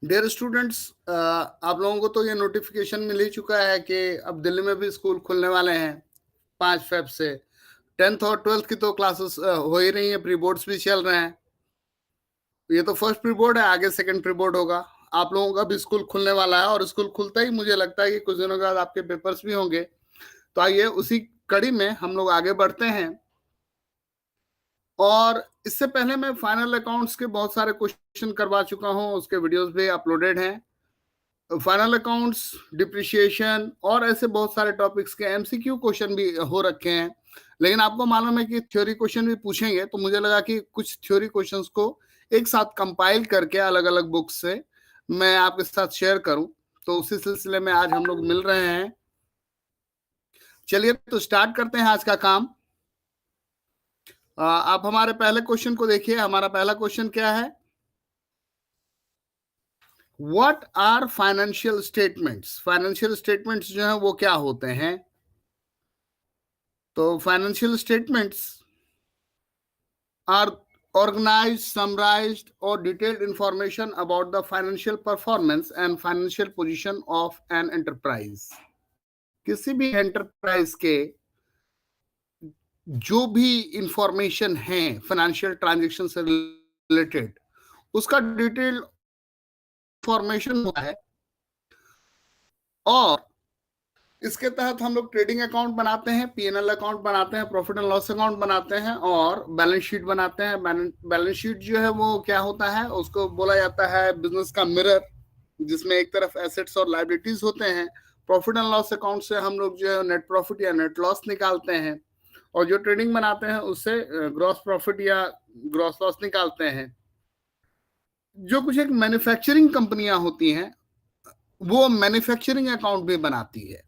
Dear students, आप लोगों को तो ये नोटिफिकेशन मिल ही चुका है कि अब दिल्ली में भी स्कूल खुलने वाले हैं 5 फेब से। 10th और 12th की तो क्लासेस हो ही रही हैं, प्री बोर्ड्स भी चल रहे हैं। ये तो फर्स्ट प्री बोर्ड है, आगे सेकंड प्री बोर्ड होगा। आप लोगों का भी स्कूल खुलने वाला है और स्कूल खुलता ही मुझे लगता है कि कुछ दिनों के बाद आपके पेपर्स भी होंगे। तो आइए उसी कड़ी में हम लोग आगे बढ़ते हैं। और इससे पहले मैं फाइनल अकाउंट्स के बहुत सारे क्वेश्चन करवा चुका हूं, उसके वीडियोस भी अपलोडेड हैं। फाइनल अकाउंट्स, डिप्रिशिएशन और ऐसे बहुत सारे टॉपिक्स के एमसीक्यू क्वेश्चन भी हो रखे हैं। लेकिन आपको मालूम है कि थ्योरी क्वेश्चन भी पूछेंगे, तो मुझे लगा कि कुछ थ्योरी क्वेश्चंस को एक साथ कंपाइल करके अलग अलग बुक्स से मैं आपके साथ शेयर करूं। तो उसी सिलसिले में आज हम लोग मिल रहे हैं। चलिए तो स्टार्ट करते हैं आज का काम। आप हमारे पहले क्वेश्चन को देखिए। हमारा पहला क्वेश्चन क्या है? What are financial statements? Financial statements जो है वो क्या होते हैं? तो financial statements are organized, summarized or detailed information about the financial performance and financial position of an enterprise. किसी भी एंटरप्राइज के जो भी इंफॉर्मेशन है फाइनेंशियल ट्रांजैक्शन से रिलेटेड, उसका डिटेल इंफॉर्मेशन होता है। और इसके तहत हम लोग ट्रेडिंग अकाउंट बनाते हैं, पीएनएल अकाउंट बनाते हैं, प्रॉफिट एंड लॉस अकाउंट बनाते हैं और बैलेंस शीट बनाते हैं। बैलेंस शीट जो है वो क्या होता है, उसको बोला जाता है बिजनेस का मिरर, जिसमें एक तरफ एसेट्स और लायबिलिटीज होते हैं। प्रॉफिट एंड लॉस अकाउंट से हम लोग जो है नेट प्रॉफिट या नेट लॉस निकालते हैं, और जो ट्रेडिंग बनाते हैं उससे ग्रॉस प्रॉफिट या ग्रॉस लॉस निकालते हैं। जो कुछ एक मैन्युफैक्चरिंग कंपनियां होती हैं वो मैन्युफैक्चरिंग अकाउंट भी बनाती है।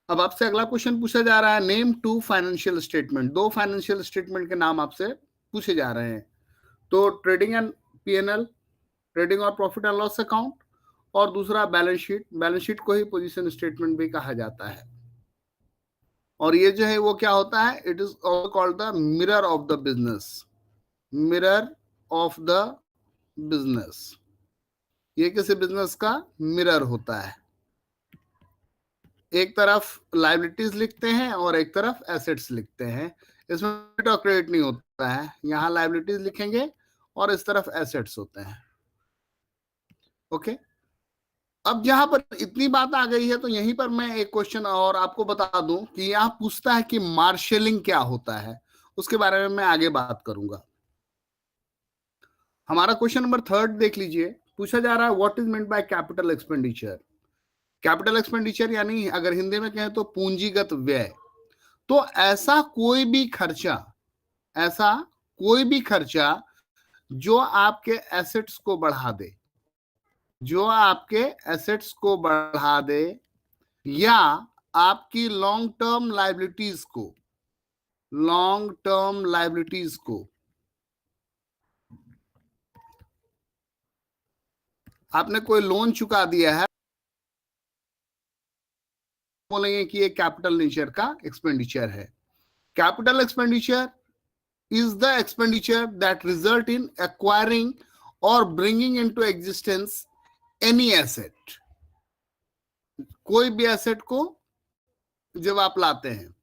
अब आपसे अगला क्वेश्चन पूछा जा रहा है, name 2 financial statement. 2 financial statement के नाम आपसे पूछे जा रहे हैं। तो ट्रेडिंग एंड पीएनएल, ट्रेडिंग और प्रॉफिट एंड लॉस अकाउंट, और दूसरा बैलेंस शीट। बैलेंस शीट को ही पोजीशन स्टेटमेंट भी कहा जाता है। और ये जो है वो क्या होता है, it is also called the mirror of the business. Mirror of the business, ये किसी बिजनेस का मिरर होता है। एक तरफ लायबिलिटीज लिखते हैं और एक तरफ एसेट्स लिखते हैं। इसमें डेबिट और क्रेडिट नहीं होता है, यहाँ लायबिलिटीज लिखेंगे और इस तरफ एसेट्स होते हैं। ओके, अब यहाँ पर इतनी बात आ गई है तो यहीं पर मैं एक क्वेश्चन और आपको बता दूं कि यहाँ पूछता है कि मार्शलिंग क्या होता है। उसके बारे में मैं आगे बात करूंगा। हमारा क्वेश्चन नंबर 3 देख लीजिए। पूछा जा रहा है, what is meant by capital expenditure? Capital expenditure यानी अगर हिंदी में कहें तो पूंजीगत व्यय। तो ऐसा कोई भी खर्चा जो आपके एसेट्स को बढ़ा दे, या आपकी लॉन्ग टर्म लायबिलिटीज को आपने कोई लोन चुका दिया है, बोलेंगे कि ये कैपिटल नेचर का एक्सपेंडिचर है। Capital expenditure is the expenditure that result in acquiring or bringing into existence any asset। कोई भी एसेट को जब आप लाते हैं,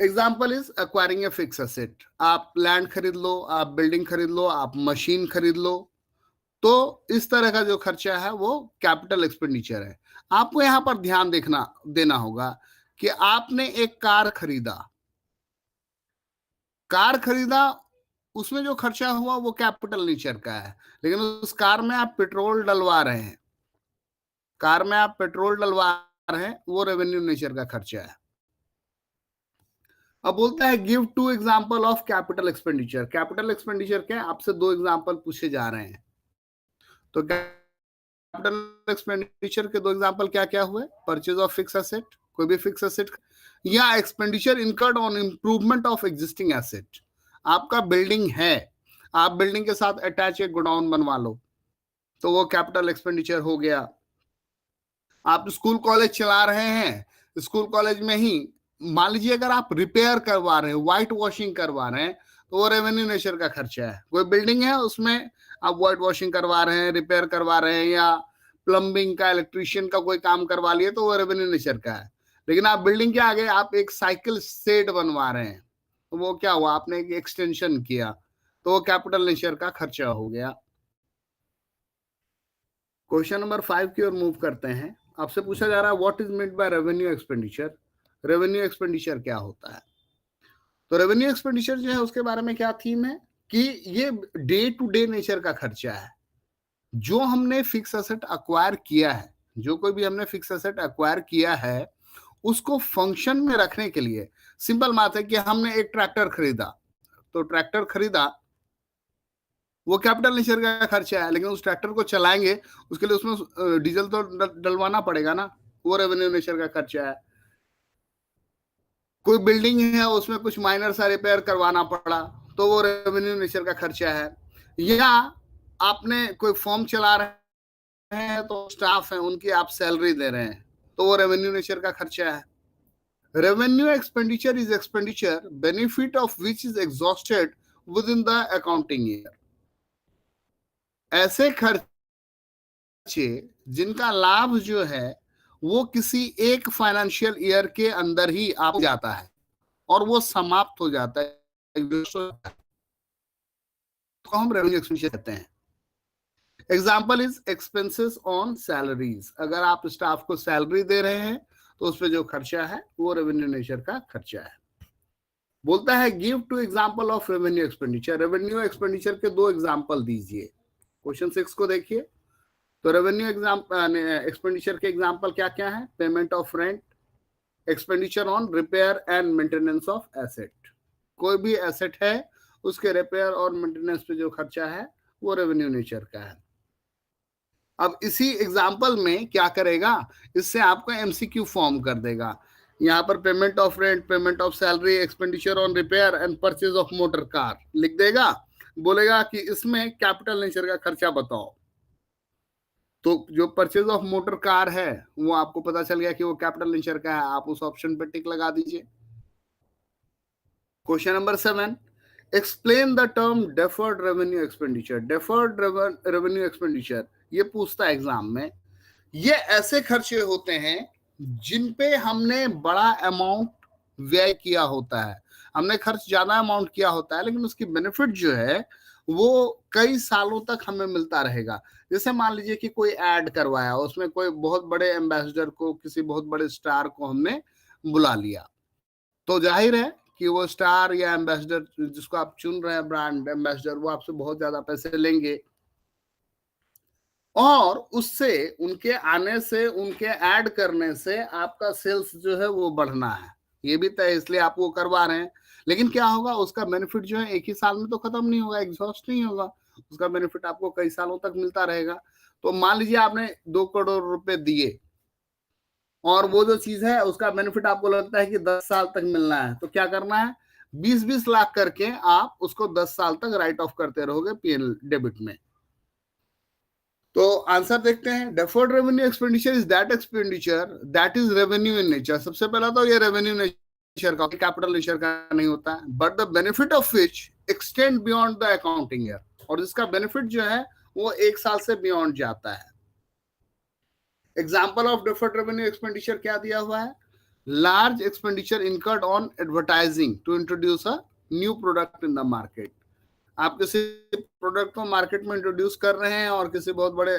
example is acquiring a fix asset. आप लैंड खरीद लो, आप बिल्डिंग खरीद लो, आप मशीन खरीद लो, तो इस तरह का जो खर्चा है वो कैपिटल एक्सपेंडिचर है। आपको यहां पर ध्यान देना होगा कि आपने एक कार खरीदा, उसमें जो खर्चा हुआ वो कैपिटल नेचर का है। लेकिन उस कार में आप पेट्रोल डलवा रहे हैं, वो रेवेन्यू नेचर का खर्चा है। अब बोलता है give 2 example of capital expenditure. Capital expenditure के आपसे 2 एग्जांपल पूछे जा रहे हैं। तो कैपिटल एक्सपेंडिचर के 2 एग्जांपल क्या क्या हुए? परचेज ऑफ फिक्स एसेट, कोई भी फिक्स एसेट, या expenditure incurred on improvement of existing asset. आपका बिल्डिंग है, आप बिल्डिंग के साथ अटैच एक गोडाउन बनवा लो, तो वो कैपिटल एक्सपेंडिचर हो गया। आप स्कूल कॉलेज चला रहे हैं, स्कूल कॉलेज में ही मान लीजिए अगर आप रिपेयर करवा रहे हैं, व्हाइट वॉशिंग करवा रहे हैं, तो वो रेवेन्यू नेचर का खर्चा है। कोई बिल्डिंग है, उसमें आप व्हाइट वॉशिंग करवा रहे हैं, रिपेयर करवा रहे हैं, या प्लम्बिंग का, इलेक्ट्रिशियन का कोई काम करवा लिए, तो वो रेवेन्यू नेचर का है। लेकिन आप बिल्डिंग के आगे आप एक साइकिल सेट बनवा रहे हैं, तो वो क्या हुआ, आपने एक एक्सटेंशन किया, तो वो कैपिटल नेचर का खर्चा हो गया। क्वेश्चन नंबर 5 की ओर मूव करते हैं। आपसे पूछा जा रहा है what is meant by revenue expenditure. Revenue expenditure क्या होता है? तो रेवेन्यू एक्सपेंडिचर जो है उसके बारे में क्या थीम है कि ये डे टू डे नेचर का खर्चा है। जो हमने फिक्स एसेट अक्वायर किया है, जो कोई भी हमने फिक्स एसेट अक्वायर किया है, उसको फंक्शन में रखने के लिए, सिंपल बात है कि हमने एक ट्रैक्टर खरीदा, तो ट्रैक्टर खरीदा, वो कैपिटल नेचर का खर्चा है, लेकिन उस ट्रैक्टर को चलाएंगे, उसके लिए उसमें डीजल तो डलवाना पड़ेगा ना, वो रेवेन्यू नेचर का खर्चा है। कोई बिल्डिंग है, उसमें कुछ माइनर सा रिपेयर करवाना पड़ा, तो वो रेवेन्यू नेचर का खर्चा है। या आपने कोई फॉर्म चला रहे हैं, तो स्टाफ है, उनकी आप सैलरी दे रहे हैं, तो वो रेवेन्यू नेचर का खर्चा है। Revenue expenditure is expenditure benefit of which is exhausted with in the accounting year. ऐसे खर्चे जिनका लाभ जो है वो किसी एक फाइनेंशियल ईयर के अंदर ही आ जाता है और वो समाप्त हो जाता है, तो हम रेवेन्यू एक्सपेंडिचर कहते हैं। Example is expenses on salaries. अगर आप स्टाफ को सैलरी दे रहे हैं तो उस पर जो खर्चा है वो रेवेन्यू नेचर का खर्चा है। बोलता है give two example of revenue expenditure. Revenue expenditure के 2 एग्जाम्पल दीजिए। क्वेश्चन 6 को देखिए। तो रेवेन्यू एक्सपेंडिचर के एग्जाम्पल क्या क्या है? Payment of rent, expenditure on repair and maintenance of asset. कोई भी एसेट है उसके रिपेयर और मेंटेनेंस पे जो खर्चा है वो रेवेन्यू नेचर का है। अब इसी एग्जाम्पल में क्या करेगा, इससे आपको एमसीक्यू फॉर्म कर देगा। यहाँ पर payment of rent, payment of salary, expenditure on repair and purchase of motor car लिख देगा। बोलेगा कि इसमें कैपिटल नेचर का खर्चा बताओ। तो जो परचेज ऑफ मोटर कार है वो आपको पता चल गया कि वो कैपिटल नेचर का है, आप उस ऑप्शन पे टिक लगा दीजिए। Question number 7, explain the term deferred revenue expenditure. Deferred revenue expenditure ये पूछता है एग्जाम में। ये ऐसे खर्चे होते हैं जिन पे हमने बड़ा अमाउंट व्यय किया होता है, हमने खर्च ज्यादा अमाउंट किया होता है, लेकिन उसकी बेनिफिट जो है वो कई सालों तक हमें मिलता रहेगा। जैसे मान लीजिए कि कोई ऐड करवाया, उसमें कोई बहुत बड़े एम्बेसडर को, किसी बहुत बड़े स्टार को हमने बुला लिया, तो जाहिर है कि वो स्टार या एम्बेसडर जिसको आप चुन रहे हैं, ब्रांड एम्बेसडर, वो आपसे बहुत ज्यादा पैसे लेंगे और उससे, उनके आने से, उनके ऐड करने से आपका सेल्स जो है वो बढ़ना है, ये भी तय, इसलिए आप वो करवा रहे हैं। लेकिन क्या होगा, उसका बेनिफिट जो है एक ही साल में तो खत्म नहीं होगा, एग्जॉस्ट नहीं होगा, उसका बेनिफिट आपको कई सालों तक मिलता रहेगा। तो मान लीजिए आपने 2 करोड़ रुपए दिए और वो जो चीज है उसका बेनिफिट आपको लगता है कि 10 साल तक मिलना है, तो क्या करना है, 20-20 लाख करके आप उसको 10 साल तक राइट ऑफ करते रहोगे पीएनएल डेबिट में। तो आंसर देखते हैं। Deferred revenue expenditure is that expenditure that is revenue in nature. सबसे पहला तो ये रेवेन्यू नेचर का, कैपिटल नेचर का नहीं होता है, but the benefit of which extend beyond the accounting year, और जिसका बेनिफिट जो है वो 1 साल से बियॉन्ड जाता है। Example of deferred revenue expenditure क्या दिया हुआ है? Large expenditure incurred on advertising to introduce a new product in the market. आप किसी प्रोडक्ट को मार्केट में इंट्रोड्यूस कर रहे हैं और किसी बहुत बड़े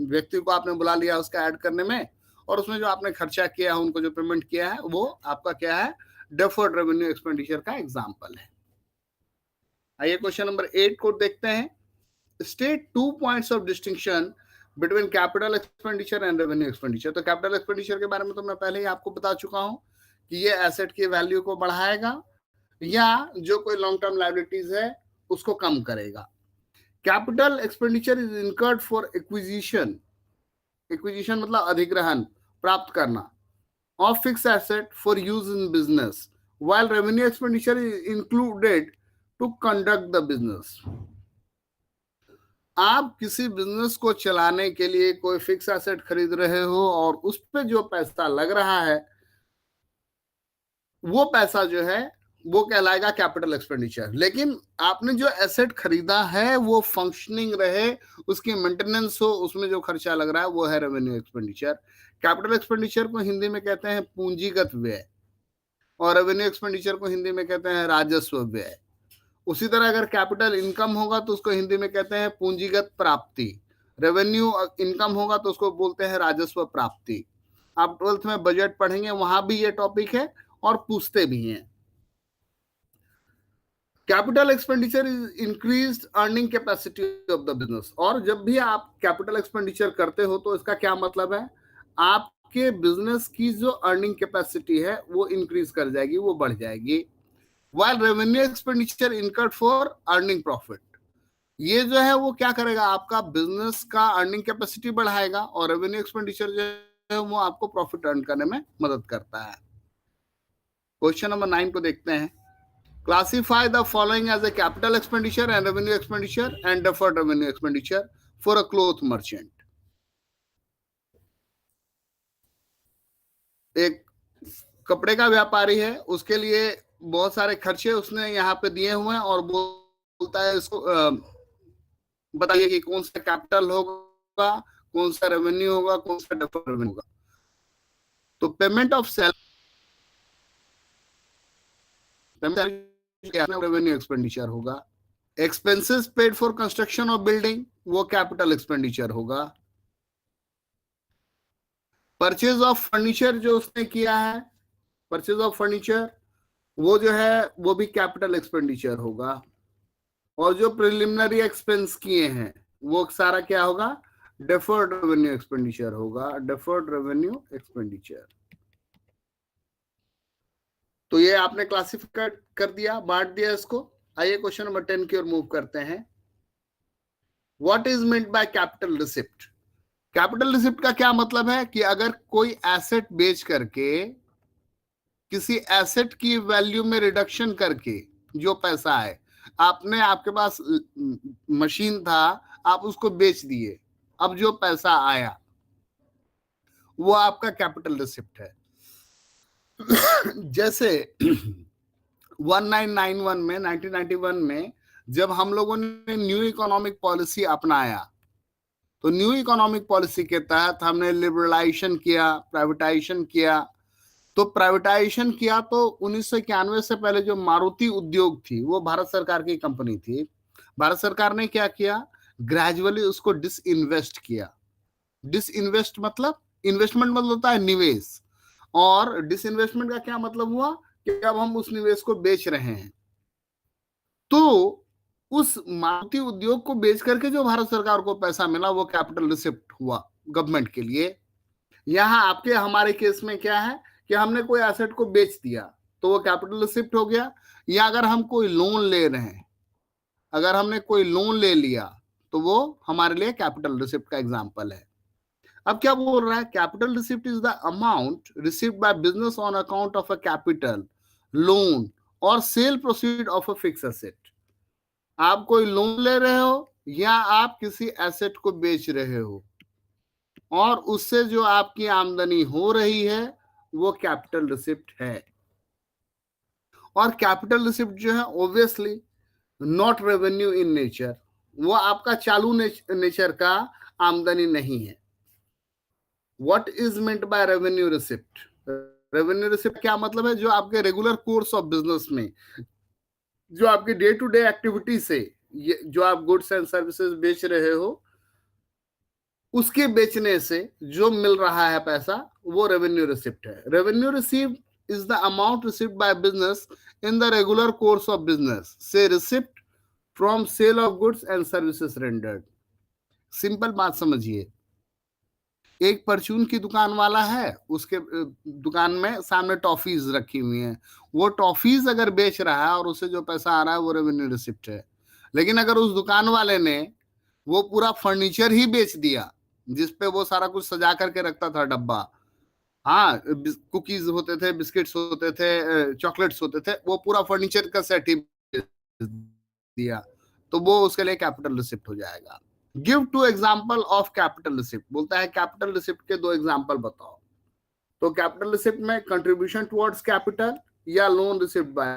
व्यक्ति को आपने बुला लिया उसका ऐड करने में, और उसमें जो आपने खर्चा किया है, उनको जो पेमेंट किया है, वो आपका क्या है, डेफर्ड रेवेन्यू एक्सपेंडिचर का एग्जांपल है। आइए क्वेश्चन नंबर 8 को देखते हैं। State 2 points of distinction between capital expenditure and revenue expenditure. तो कैपिटल एक्सपेंडिचर के बारे में तो मैं पहले ही आपको बता चुका हूं कि ये एसेट की वैल्यू को बढ़ाएगा या जो कोई लॉन्ग टर्म लायबिलिटीज है उसको कम करेगा। Capital expenditure is incurred for acquisition, acquisition मतलब अधिग्रहण, प्राप्त करना, of fix asset for use in business, while revenue expenditure is included to conduct the business. आप किसी बिजनेस को चलाने के लिए कोई फिक्स एसेट खरीद रहे हो और उस पे जो पैसा लग रहा है वो पैसा जो है वो कहलाएगा कैपिटल एक्सपेंडिचर। लेकिन आपने जो एसेट खरीदा है वो फंक्शनिंग रहे, उसकी मेंटेनेंस हो, उसमें जो खर्चा लग रहा है वो है रेवेन्यू एक्सपेंडिचर। कैपिटल एक्सपेंडिचर को हिंदी में कहते हैं पूंजीगत व्यय, और रेवेन्यू एक्सपेंडिचर को हिंदी में कहते हैं राजस्व व्यय। उसी तरह अगर कैपिटल इनकम होगा तो उसको हिंदी में कहते हैं पूंजीगत प्राप्ति, रेवेन्यू इनकम होगा तो उसको बोलते हैं राजस्व प्राप्ति। आप 12th में बजट पढ़ेंगे, वहां भी ये टॉपिक है और पूछते भी हैं। Capital expenditure is increased earning capacity of the business. और जब भी आप कैपिटल एक्सपेंडिचर करते हो तो इसका क्या मतलब है, आपके बिजनेस की जो अर्निंग कैपेसिटी है वो इंक्रीज कर जाएगी, वो बढ़ जाएगी। while revenue expenditure incurred for earning profit, ये जो है वो क्या करेगा, आपका बिजनेस का अर्निंग कैपेसिटी बढ़ाएगा, और रेवेन्यू एक्सपेंडिचर जो है वो आपको प्रॉफिट अर्न करने में मदद करता है। क्वेश्चन नंबर 9 को देखते हैं। Classify the following as a capital expenditure and revenue expenditure and deferred revenue expenditure for a cloth merchant. एक कपड़े का व्यापारी है, उसके लिए बहुत सारे खर्चे उसने यहाँ पे दिए हुए हैं, और बोलता है इसको बताइए कि कौन सा कैपिटल होगा, कौन सा रेवेन्यू होगा, कौन सा डेफर्ड रेवेन्यू होगा। तो पेमेंट ऑफ रेवेन्यू एक्सपेंडिचर होगा। Expenses paid for construction of building, वो कैपिटल एक्सपेंडिचर होगा। परचेज ऑफ फर्नीचर जो उसने किया है, परचेज ऑफ फर्नीचर, वो जो है वो भी कैपिटल एक्सपेंडिचर होगा। और जो प्रिलिमिनरी एक्सपेंस किए हैं वो सारा क्या होगा, डेफर्ड रेवेन्यू एक्सपेंडिचर होगा, डेफर्ड रेवेन्यू एक्सपेंडिचर। तो ये आपने क्लासिफाई कर दिया, बांट दिया इसको। आइए क्वेश्चन नंबर 10 की ओर मूव करते हैं। What is meant by capital receipt. Capital receipt का क्या मतलब है कि अगर कोई एसेट बेच करके, किसी एसेट की वैल्यू में रिडक्शन करके जो पैसा है, आपने, आपके पास मशीन था, आप उसको बेच दिए, अब जो पैसा आया वो आपका कैपिटल रिसिप्ट है। जैसे 1991 में जब हम लोगों ने न्यू इकोनॉमिक पॉलिसी अपनाया, तो न्यू इकोनॉमिक पॉलिसी के तहत हमने लिबरलाइजेशन किया, प्राइवेटाइजेशन किया। तो प्राइवेटाइजेशन किया तो 1991 से पहले जो मारुति उद्योग थी वो भारत सरकार की कंपनी थी। भारत सरकार ने क्या किया, ग्रेजुअली उसको डिसइन्वेस्ट किया। डिसइन्वेस्ट मतलब, इन्वेस्टमेंट मतलब होता है निवेश, और डिसइन्वेस्टमेंट का क्या मतलब हुआ कि अब हम उस निवेश को बेच रहे हैं। तो उस मारुति उद्योग को बेच करके जो भारत सरकार को पैसा मिला वो कैपिटल रिसिप्ट हुआ गवर्नमेंट के लिए। यहां आपके हमारे केस में क्या है कि हमने कोई एसेट को बेच दिया तो वो कैपिटल रिसिप्ट हो गया। या अगर हम कोई लोन ले रहे हैं, अगर हमने कोई लोन ले लिया तो वो हमारे लिए कैपिटल रिसिप्ट का एग्जांपल है। अब क्या बोल रहा है, capital receipt is the amount received by business on account of a capital, loan or sale proceed of a fix asset. आप कोई लोन ले रहे हो या आप किसी एसेट को बेच रहे हो, और उससे जो आपकी आमदनी हो रही है वो कैपिटल रिसिप्ट है। और कैपिटल रिसिप्ट जो है obviously not revenue in nature, वो आपका चालू नेचर का आमदनी नहीं है। What is meant by revenue receipt. Revenue receipt क्या मतलब है, जो आपके रेगुलर कोर्स ऑफ बिजनेस में, जो आपके डे टू डे एक्टिविटी से, जो आप गुड्स एंड सर्विसेज बेच रहे हो, उसके बेचने से जो मिल रहा है पैसा, वो रेवेन्यू रिसिप्ट है। Revenue receipt is the amount received by business in the regular course of business, say receipt from sale of goods and services rendered. Simple बात समझिए, एक परचून की दुकान वाला है, उसके दुकान में सामने टॉफीज रखी हुई हैं, वो टॉफीज अगर बेच रहा है और उससे जो पैसा आ रहा है वो रेवेन्यू रिसिप्ट है। लेकिन अगर उस दुकान वाले ने वो पूरा फर्नीचर ही बेच दिया जिसपे वो सारा कुछ सजा करके रखता था डब्बा, हाँ, कुकीज होते थे, बिस्किट्स होते थे, चॉकलेट्स होते थे, वो पूरा फर्नीचर का सेट ही दिया, तो वो उसके लिए कैपिटल रिसिप्ट हो जाएगा। Give two example of capital receipt, बोलता है कैपिटल रिसिप्ट के 2 एग्जाम्पल बताओ। तो कैपिटल रिसिप्ट में कंट्रीब्यूशन टुवर्ड्स कैपिटल या लोन रिसिप्ट बाय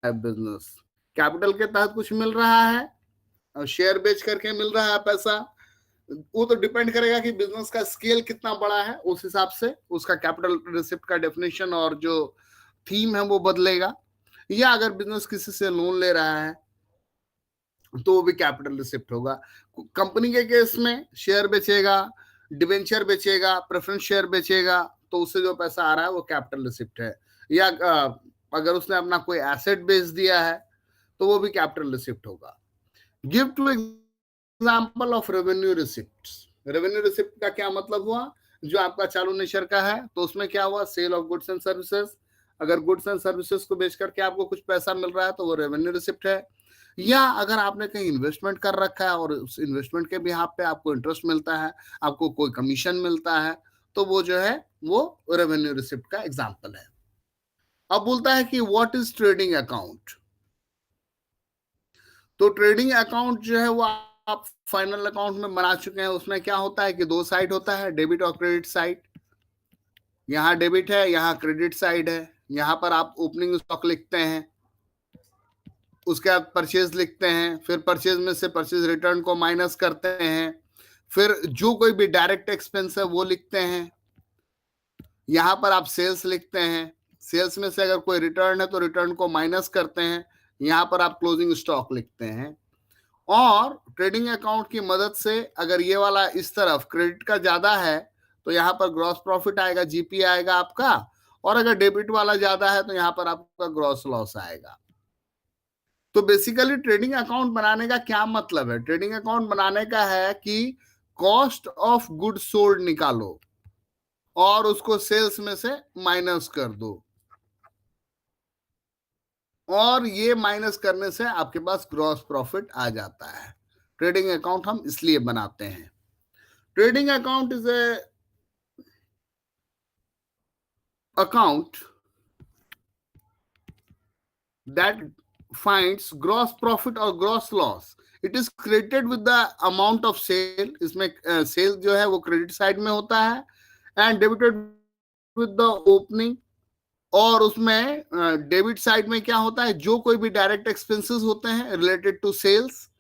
है बिजनेस। कैपिटल के तहत कुछ मिल रहा है और शेयर बेच करके मिल रहा है पैसा, वो तो डिपेंड करेगा कि बिजनेस का स्केल कितना बड़ा है, उस हिसाब से उसका कैपिटल रिसिप्ट का डेफिनेशन और जो थीम है वो बदलेगा। या अगर बिजनेस किसी से लोन ले रहा है तो वो भी कैपिटल रिसिप्ट होगा। कंपनी के केस में शेयर बेचेगा, डिवेंचर बेचेगा, प्रेफरेंस शेयर बेचेगा, तो उससे जो पैसा आ रहा है वो कैपिटल रिसिप्ट है। या अगर उसने अपना कोई एसेट बेच दिया है तो वो भी कैपिटल रिसिप्ट होगा। Give two example of revenue receipt. Revenue receipt का क्या मतलब हुआ? जो आपका चालू नेचर का है तो उसमें क्या हुआ? Sale of goods and services. अगर गुड्स एंड सर्विसेज को बेच करके आपको कुछ पैसा मिल रहा है तो वो रेवेन्यू रिसिप्ट है। या अगर आपने कहीं इन्वेस्टमेंट कर रखा है और उस इन्वेस्टमेंट के बिहाफ पे आपको इंटरेस्ट मिलता है, आपको कोई कमीशन मिलता है, तो वो जो है वो रेवेन्यू रिसिप्ट का एग्जाम्पल है। अब बोलता है कि व्हाट इज ट्रेडिंग अकाउंट। तो ट्रेडिंग अकाउंट जो है वो आप फाइनल अकाउंट में बना चुके हैं। उसमें क्या होता है कि दो साइड होता है, डेबिट और क्रेडिट साइड। यहाँ डेबिट है, यहाँ क्रेडिट साइड है। यहाँ पर आप ओपनिंग स्टॉक लिखते हैं, उसके बाद परचेज लिखते हैं, फिर परचेज में से परचेज रिटर्न को माइनस करते हैं, फिर जो कोई भी डायरेक्ट एक्सपेंस है वो लिखते हैं। यहाँ पर आप सेल्स लिखते हैं, सेल्स में से अगर कोई रिटर्न है तो रिटर्न को माइनस करते हैं। यहाँ पर आप क्लोजिंग स्टॉक लिखते हैं। और ट्रेडिंग अकाउंट की मदद से अगर ये वाला इस तरफ क्रेडिट का ज्यादा है तो यहाँ पर ग्रॉस प्रॉफिट आएगा, जीपी आएगा आपका, और अगर डेबिट वाला ज्यादा है तो यहाँ पर आपका ग्रॉस लॉस आएगा। तो बेसिकली ट्रेडिंग अकाउंट बनाने का क्या मतलब है? ट्रेडिंग अकाउंट बनाने का है कि कॉस्ट ऑफ गुड सोल्ड निकालो और उसको सेल्स में से माइनस कर दो, और ये माइनस करने से आपके पास ग्रॉस प्रॉफिट आ जाता है। ट्रेडिंग अकाउंट हम इसलिए बनाते हैं। Trading account is a account that finds gross profit or gross loss. It is credited with the amount of sale. इसमें सेल जो है वो क्रेडिट साइड में होता है, and debited with the opening. और उसमें डेबिट साइड में क्या होता है? जो कोई भी डायरेक्ट एक्सपेंसेस होते हैं related to sales,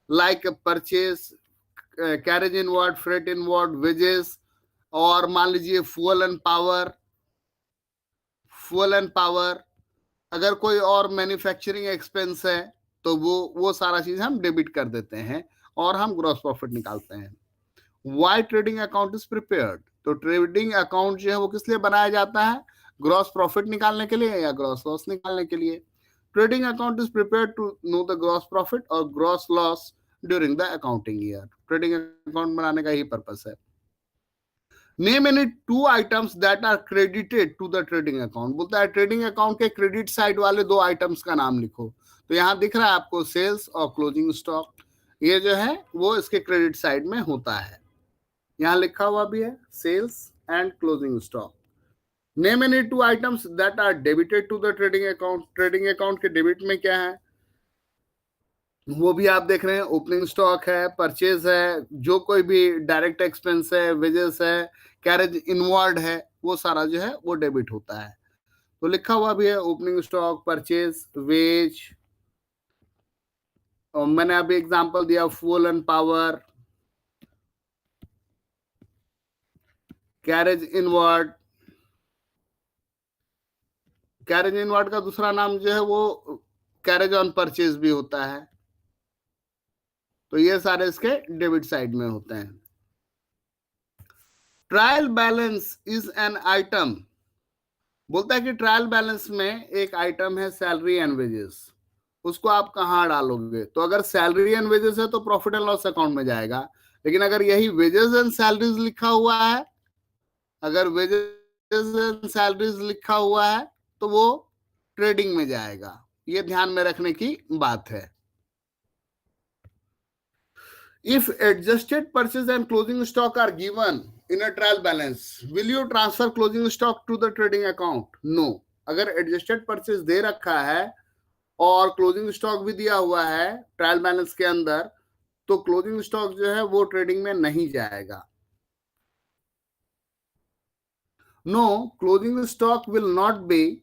like purchase, carriage inward, freight inward, wages, और मान लीजिए फ्यूल एंड पावर, अगर कोई और मैन्युफैक्चरिंग एक्सपेंस है तो वो सारा चीज हम डेबिट कर देते हैं और हम ग्रॉस प्रॉफिट निकालते हैं। Why trading account is prepared. तो ट्रेडिंग अकाउंट जो है वो किस लिए बनाया जाता है? ग्रॉस प्रॉफिट निकालने के लिए या ग्रॉस लॉस निकालने के लिए। Trading account is prepared to know the gross profit or gross loss during the accounting year. Trading account बनाने का यही पर्पस है। Name any two items that are credited to the trading account. बोलता है trading account के credit side वाले दो items का नाम लिखो। तो यहाँ दिख रहा है आपको सेल्स और क्लोजिंग स्टॉक, ये जो है वो इसके क्रेडिट साइड में होता है। यहाँ लिखा हुआ भी है sales and closing stock. Name any two items that are debited to the trading account. Trading account के डेबिट में क्या है वो भी आप देख रहे हैं, ओपनिंग स्टॉक है, परचेज है, जो कोई भी डायरेक्ट एक्सपेंस है, वेजेस है, कैरेज इनवर्ड है, वो सारा जो है वो डेबिट होता है। तो लिखा हुआ भी है ओपनिंग स्टॉक, परचेज, वेज, और मैंने अभी एग्जांपल दिया fuel and power, carriage inward. Carriage inward का दूसरा नाम जो है वो कैरेज ऑन परचेज भी होता है। तो ये सारे इसके डेबिट साइड में होते हैं। Trial balance is an item. बोलता है कि ट्रायल बैलेंस में एक आइटम है सैलरी एंड वेजेस। उसको आप कहाँ डालोगे? तो अगर सैलरी एंड वेजेस है तो प्रॉफिट एंड लॉस अकाउंट में जाएगा। लेकिन अगर यही वेजेस एंड सैलरीज लिखा हुआ है, अगर वेजेस एंड सैलरीज लिखा हुआ है तो वो ट्रेडिंग में जाएगा। ये ध्यान में रखने की बात है। If adjusted purchase and closing stock are given in a trial balance, will you transfer closing stock to the trading account? No. अगर adjusted purchase दे रखा है और क्लोजिंग स्टॉक भी दिया हुआ है ट्रायल बैलेंस के अंदर, तो क्लोजिंग स्टॉक जो है वो ट्रेडिंग में नहीं जाएगा। No, closing stock will not be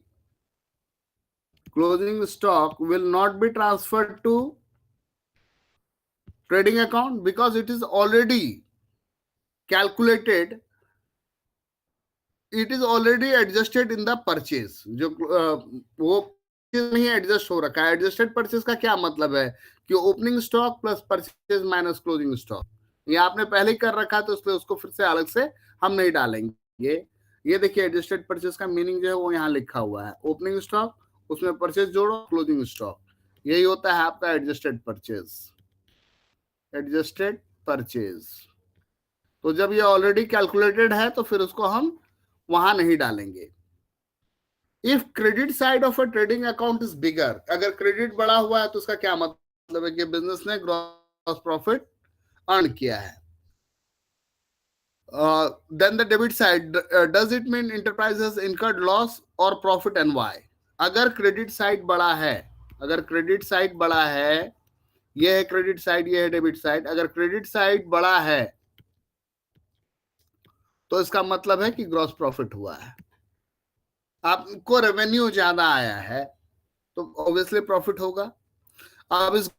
closing stock will not be transferred to trading account because it is already calculated, it is already adjusted in the purchase. जो वो नहीं एडजस्ट हो रखा है. एडजस्टेड परचेज का क्या मतलब है कि opening stock plus purchase minus closing stock, ये आपने पहले ही कर रखा है तो इसलिए उसको फिर से अलग से हम नहीं डालेंगे. ये देखिए एडजस्टेड परचेज का मीनिंग जो है वो यहाँ लिखा हुआ है. ओपनिंग स्टॉक, उसमें परचेज जोड़ो, क्लोजिंग स्टॉक, यही होता है आपका एडजस्टेड परचेज. एडजस्टेड परचेज, तो जब ये ऑलरेडी कैलकुलेटेड है तो फिर उसको हम वहां नहीं डालेंगे. If credit side of a trading account is bigger, अगर क्रेडिट बड़ा हुआ है तो उसका क्या मतलब है कि बिजनेस ने ग्रॉस प्रॉफिट अर्न किया है. Then the debit side, does it mean enterprise has incurred loss और प्रॉफिट एंड व्हाई. अगर क्रेडिट साइड बड़ा है, अगर क्रेडिट साइड बड़ा है, ये है क्रेडिट साइड, ये है डेबिट साइड. अगर क्रेडिट साइड बड़ा है तो इसका मतलब है कि ग्रॉस प्रॉफिट हुआ है. आपको रेवेन्यू ज्यादा आया है तो ऑब्वियसली प्रॉफिट होगा. अब इस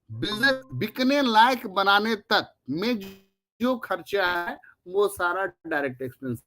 बिजनेस बिकने लायक बनाने तक में जो खर्चा है वो सारा डायरेक्ट एक्सपेंस.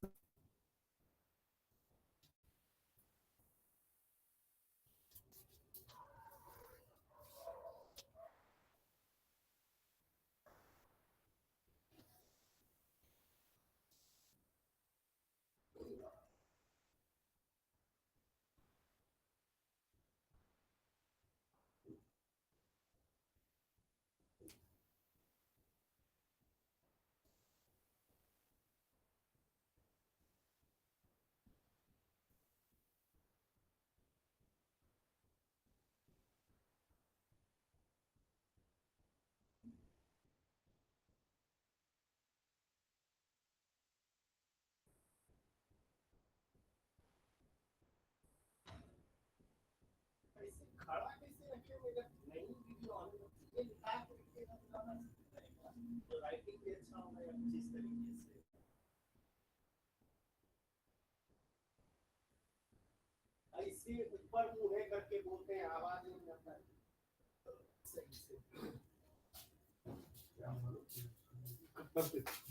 ऐसे ऊपर मुंह करके बोलते हैं, आवाज नहीं आता है सही से.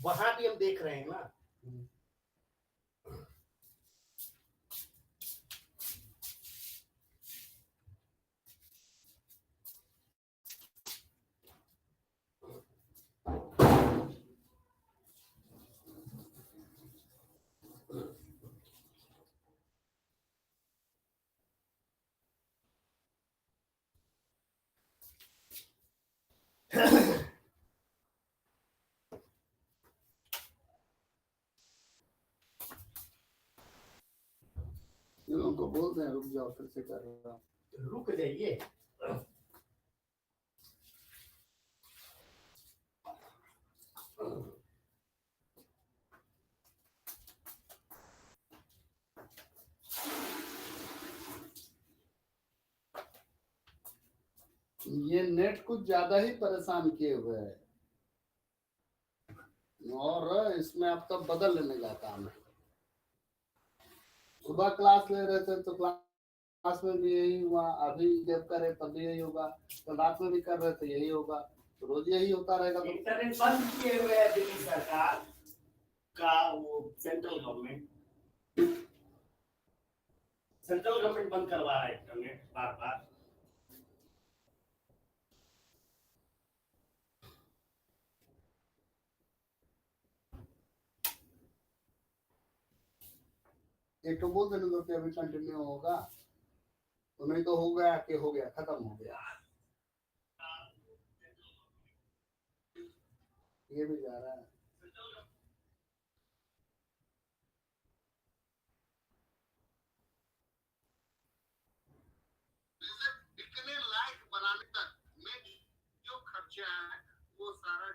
वहां भी हम देख रहे हैं ना. उनको बोलते हैं रुक जाओ, फिर से कर रहा हूँ. रुक जाइए. ये नेट कुछ ज्यादा ही परेशान किए हुए है. और इसमें अब तब बदल लेने का काम है। सुबह क्लास ले रहे थे तो क्लास में भी यही हुआ, अभी जब करे तब भी यही होगा, तो रात में भी कर रहे थे यही होगा, तो रोज यही होता रहेगा। तो इंटरनेट बंद किए हुए है दिल्ली सरकार का, वो सेंट्रल गवर्नमेंट बंद करवा रहा है इंटरनेट बार बार। एक तो बोल देने दो कि अभी कंटिन्यू होगा, तो नहीं तो हो गया कि हो गया, खत्म हो गया। ये भी जा रहा है। इतने लाइक बनाने तक में जो खर्चा है वो सारा